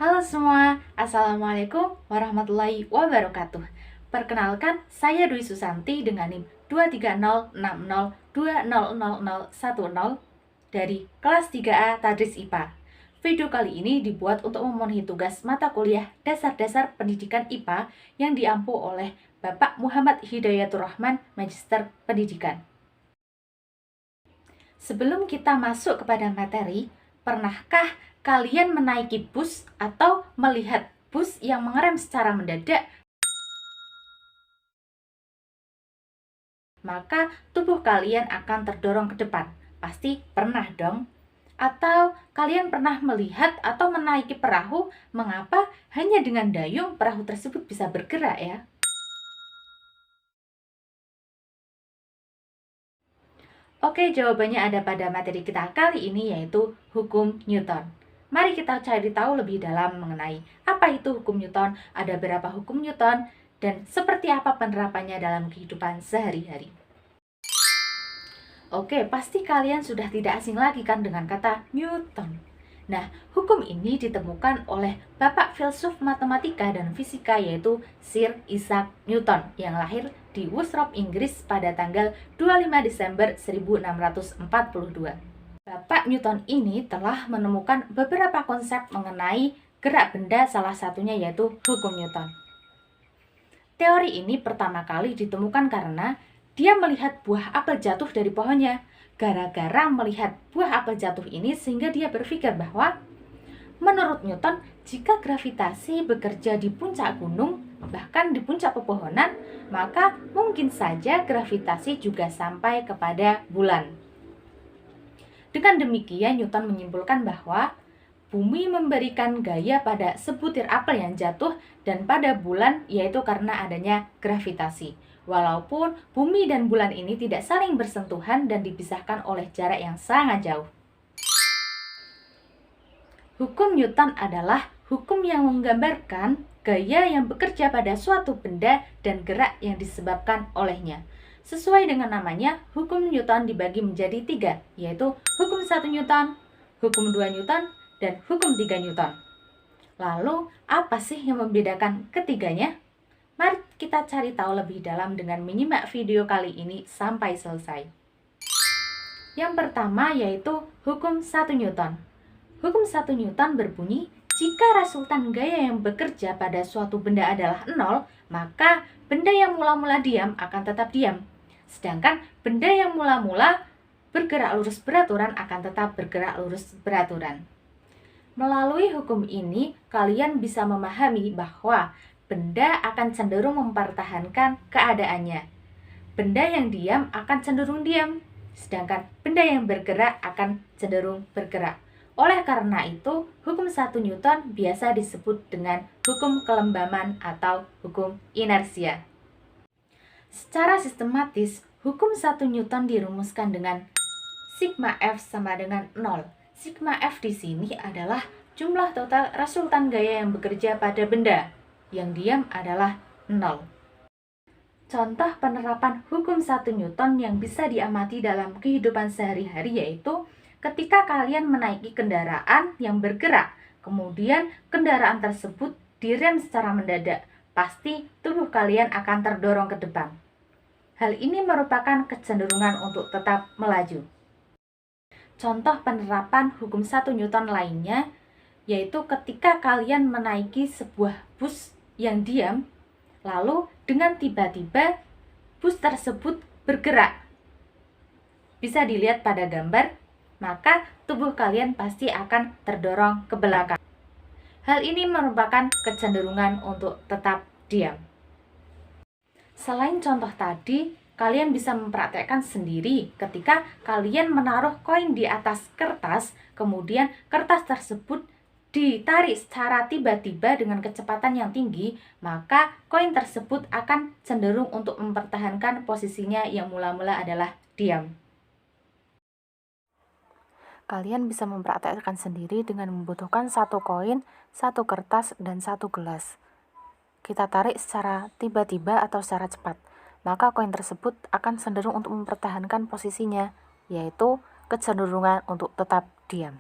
Halo semua, Assalamualaikum warahmatullahi wabarakatuh. Perkenalkan, saya Dwi Susanti dengan NIM 23060200010 dari kelas 3A Tadris IPA. Video kali ini dibuat untuk memenuhi tugas mata kuliah Dasar-Dasar Pendidikan IPA yang diampu oleh Bapak Muhammad Hidayatur Rahman, Magister Pendidikan. Sebelum kita masuk kepada materi, pernahkah kalian menaiki bus atau melihat bus yang mengerem secara mendadak? Maka tubuh kalian akan terdorong ke depan. Pasti pernah dong? Atau kalian pernah melihat atau menaiki perahu, mengapa hanya dengan dayung perahu tersebut bisa bergerak ya? Oke, jawabannya ada pada materi kita kali ini, yaitu hukum Newton. Mari kita cari tahu lebih dalam mengenai apa itu hukum Newton, ada berapa hukum Newton, dan seperti apa penerapannya dalam kehidupan sehari-hari. Oke, pasti kalian sudah tidak asing lagi kan dengan kata Newton. Nah, hukum ini ditemukan oleh Bapak filsuf matematika dan fisika yaitu Sir Isaac Newton yang lahir di Worcester, Inggris pada tanggal 25 Desember 1642. Bapak Newton ini telah menemukan beberapa konsep mengenai gerak benda, salah satunya yaitu hukum Newton. Teori ini pertama kali ditemukan karena dia melihat buah apel jatuh dari pohonnya. Gara-gara melihat buah apel jatuh ini sehingga dia berpikir bahwa menurut Newton, jika gravitasi bekerja di puncak gunung, bahkan di puncak pepohonan, maka mungkin saja gravitasi juga sampai kepada bulan. Dengan demikian, Newton menyimpulkan bahwa bumi memberikan gaya pada sebutir apel yang jatuh dan pada bulan, yaitu karena adanya gravitasi. Walaupun bumi dan bulan ini tidak saling bersentuhan dan dipisahkan oleh jarak yang sangat jauh. Hukum Newton adalah hukum yang menggambarkan gaya yang bekerja pada suatu benda dan gerak yang disebabkan olehnya. Sesuai dengan namanya, hukum Newton dibagi menjadi 3, yaitu hukum 1 Newton, hukum 2 Newton, dan hukum 3 Newton. Lalu, apa sih yang membedakan ketiganya? Mari kita cari tahu lebih dalam dengan menyimak video kali ini sampai selesai. Yang pertama yaitu hukum 1 Newton. Hukum 1 Newton berbunyi, jika resultan gaya yang bekerja pada suatu benda adalah 0, maka benda yang mula-mula diam akan tetap diam. Sedangkan benda yang mula-mula bergerak lurus beraturan akan tetap bergerak lurus beraturan. Melalui hukum ini, kalian bisa memahami bahwa benda akan cenderung mempertahankan keadaannya. Benda yang diam akan cenderung diam, sedangkan benda yang bergerak akan cenderung bergerak. Oleh karena itu, hukum 1 Newton biasa disebut dengan hukum kelembaman atau hukum inersia. Secara sistematis, hukum 1 Newton dirumuskan dengan sigma F sama dengan 0. Sigma F di sini adalah jumlah total resultan gaya yang bekerja pada benda. Yang diam adalah 0. Contoh penerapan hukum 1 Newton yang bisa diamati dalam kehidupan sehari-hari yaitu ketika kalian menaiki kendaraan yang bergerak, kemudian kendaraan tersebut direm secara mendadak, pasti tubuh kalian akan terdorong ke depan. Hal ini merupakan kecenderungan untuk tetap melaju. Contoh penerapan hukum 1 Newton lainnya yaitu ketika kalian menaiki sebuah bus yang diam, lalu dengan tiba-tiba bus tersebut bergerak. Bisa dilihat pada gambar, maka tubuh kalian pasti akan terdorong ke belakang. Hal ini merupakan kecenderungan untuk tetap diam. Selain contoh tadi, kalian bisa mempraktekkan sendiri ketika kalian menaruh koin di atas kertas, kemudian kertas tersebut ditarik secara tiba-tiba dengan kecepatan yang tinggi, maka koin tersebut akan cenderung untuk mempertahankan posisinya yang mula-mula adalah diam. Kalian bisa mempraktekkan sendiri dengan membutuhkan 1 koin, 1 kertas, dan 1 gelas. Kita tarik secara tiba-tiba atau secara cepat, maka koin tersebut akan cenderung untuk mempertahankan posisinya, yaitu kecenderungan untuk tetap diam.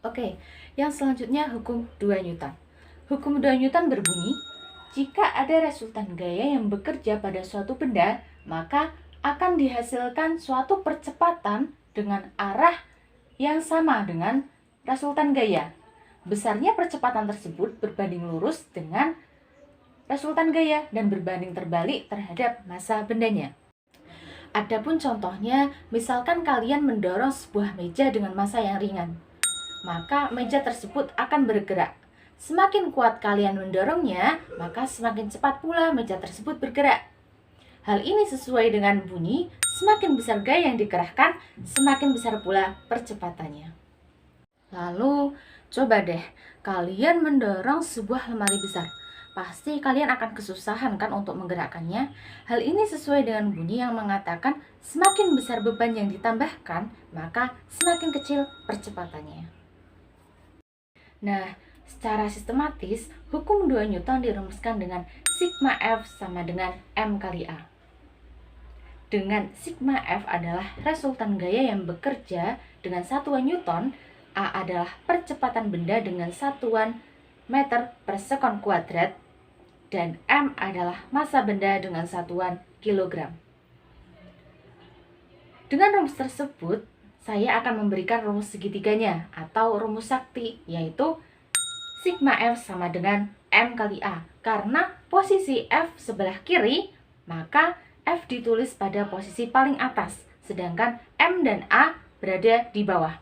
Oke, yang selanjutnya hukum 2 Newton. Hukum 2 Newton berbunyi, jika ada resultan gaya yang bekerja pada suatu benda, maka akan dihasilkan suatu percepatan dengan arah yang sama dengan resultan gaya. Besarnya percepatan tersebut berbanding lurus dengan resultan gaya dan berbanding terbalik terhadap massa bendanya. Adapun contohnya, misalkan kalian mendorong sebuah meja dengan massa yang ringan, maka meja tersebut akan bergerak. Semakin kuat kalian mendorongnya, maka semakin cepat pula meja tersebut bergerak. Hal ini sesuai dengan bunyi, semakin besar gaya yang dikerahkan, semakin besar pula percepatannya. Lalu, coba deh, kalian mendorong sebuah lemari besar. Pasti kalian akan kesusahan kan untuk menggerakkannya. Hal ini sesuai dengan bunyi yang mengatakan semakin besar beban yang ditambahkan, maka semakin kecil percepatannya. Nah, secara sistematis, hukum 2 Newton dirumuskan dengan sigma F sama dengan M kali A. Dengan sigma F adalah resultan gaya yang bekerja dengan satuan Newton, A adalah percepatan benda dengan satuan meter per sekon kuadrat, dan M adalah massa benda dengan satuan kilogram. Dengan rumus tersebut, saya akan memberikan rumus segitiganya atau rumus sakti, yaitu sigma F sama dengan M kali A. Karena posisi F sebelah kiri, maka F ditulis pada posisi paling atas, sedangkan M dan A berada di bawah.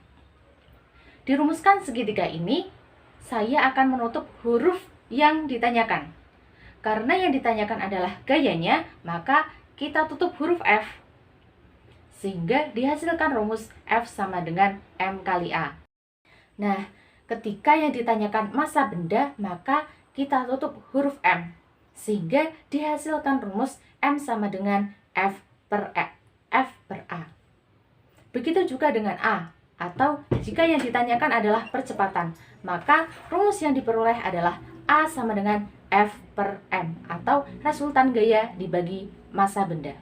Dirumuskan segitiga ini, saya akan menutup huruf yang ditanyakan. Karena yang ditanyakan adalah gayanya, maka kita tutup huruf F, sehingga dihasilkan rumus F sama dengan M kali A. Nah, ketika yang ditanyakan massa benda, maka kita tutup huruf M, sehingga dihasilkan rumus M sama dengan F per A. Begitu juga dengan A, atau jika yang ditanyakan adalah percepatan, maka rumus yang diperoleh adalah A sama dengan F per M, atau resultan gaya dibagi massa benda.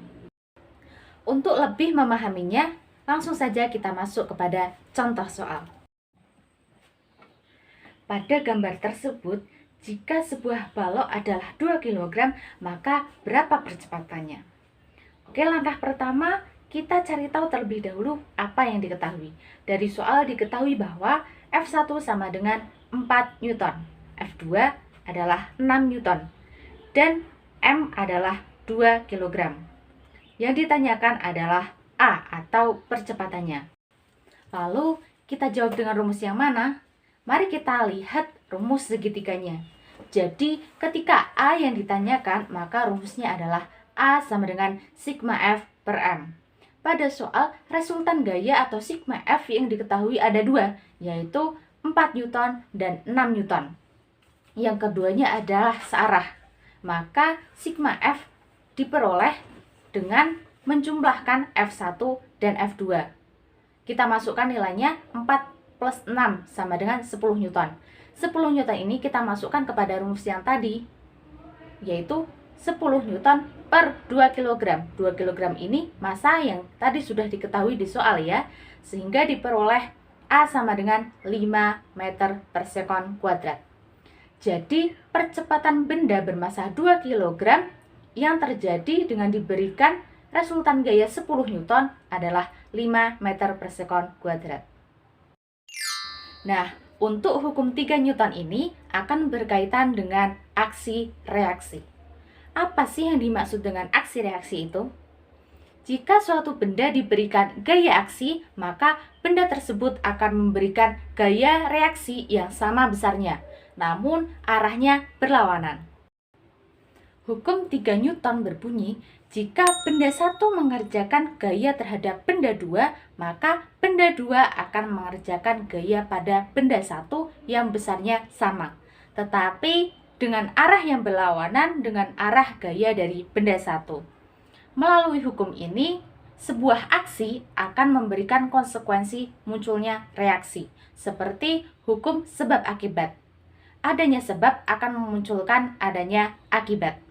Untuk lebih memahaminya, langsung saja kita masuk kepada contoh soal. Pada gambar tersebut, jika sebuah balok adalah 2 kg, maka berapa percepatannya? Oke, langkah pertama, kita cari tahu terlebih dahulu apa yang diketahui. Dari soal diketahui bahwa F1 sama dengan 4 Newton, F2 adalah 6 Newton, dan M adalah 2 kg. Yang ditanyakan adalah A atau percepatannya. Lalu kita jawab dengan rumus yang mana? Mari kita lihat rumus segitiganya. Jadi ketika A yang ditanyakan, maka rumusnya adalah A sama dengan sigma F per M. Pada soal, resultan gaya atau sigma F yang diketahui ada dua, yaitu 4 Newton dan 6 Newton. Yang keduanya adalah searah. Maka sigma F diperoleh dengan menjumlahkan F1 dan F2. Kita masukkan nilainya 4 plus 6 sama dengan 10 Newton. 10 Newton ini kita masukkan kepada rumus yang tadi, yaitu 10 Newton per 2 kg. 2 kg ini massa yang tadi sudah diketahui di soal ya, sehingga diperoleh A sama dengan 5 meter per sekon kuadrat. Jadi percepatan benda bermassa 2 kg yang terjadi dengan diberikan resultan gaya 10 Newton adalah 5 meter per sekon kuadrat. Nah, untuk hukum 3 Newton ini akan berkaitan dengan aksi reaksi. Apa sih yang dimaksud dengan aksi reaksi itu? Jika suatu benda diberikan gaya aksi, maka benda tersebut akan memberikan gaya reaksi yang sama besarnya, namun arahnya berlawanan. Hukum 3 Newton berbunyi, jika benda 1 mengerjakan gaya terhadap benda 2, maka benda 2 akan mengerjakan gaya pada benda 1 yang besarnya sama, tetapi dengan arah yang berlawanan dengan arah gaya dari benda 1. Melalui hukum ini, sebuah aksi akan memberikan konsekuensi munculnya reaksi, seperti hukum sebab akibat. Adanya sebab akan memunculkan adanya akibat.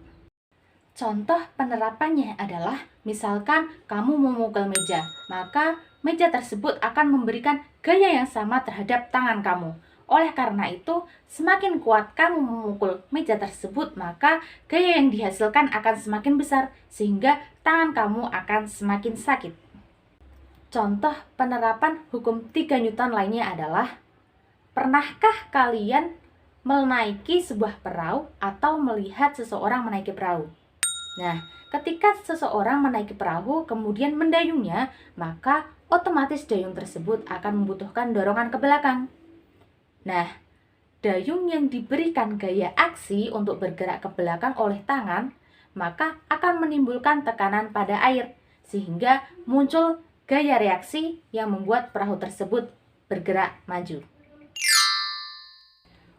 Contoh penerapannya adalah, misalkan kamu memukul meja, maka meja tersebut akan memberikan gaya yang sama terhadap tangan kamu. Oleh karena itu, semakin kuat kamu memukul meja tersebut, maka gaya yang dihasilkan akan semakin besar, sehingga tangan kamu akan semakin sakit. Contoh penerapan hukum 3 Newton lainnya adalah, pernahkah kalian menaiki sebuah perahu atau melihat seseorang menaiki perahu? Nah, ketika seseorang menaiki perahu kemudian mendayungnya, maka otomatis dayung tersebut akan membutuhkan dorongan ke belakang. Nah, dayung yang diberikan gaya aksi untuk bergerak ke belakang oleh tangan, maka akan menimbulkan tekanan pada air, sehingga muncul gaya reaksi yang membuat perahu tersebut bergerak maju.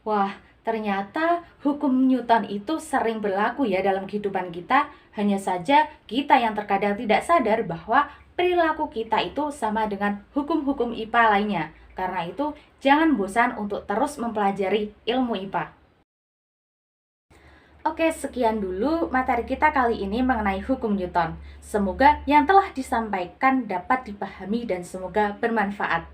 Wah, ternyata hukum Newton itu sering berlaku ya dalam kehidupan kita. Hanya saja kita yang terkadang tidak sadar bahwa perilaku kita itu sama dengan hukum-hukum IPA lainnya. Karena itu, jangan bosan untuk terus mempelajari ilmu IPA. Oke, sekian dulu materi kita kali ini mengenai hukum Newton. Semoga yang telah disampaikan dapat dipahami dan semoga bermanfaat.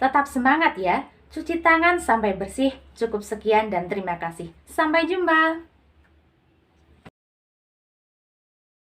Tetap semangat ya! Cuci tangan sampai bersih. Cukup sekian dan terima kasih. Sampai jumpa.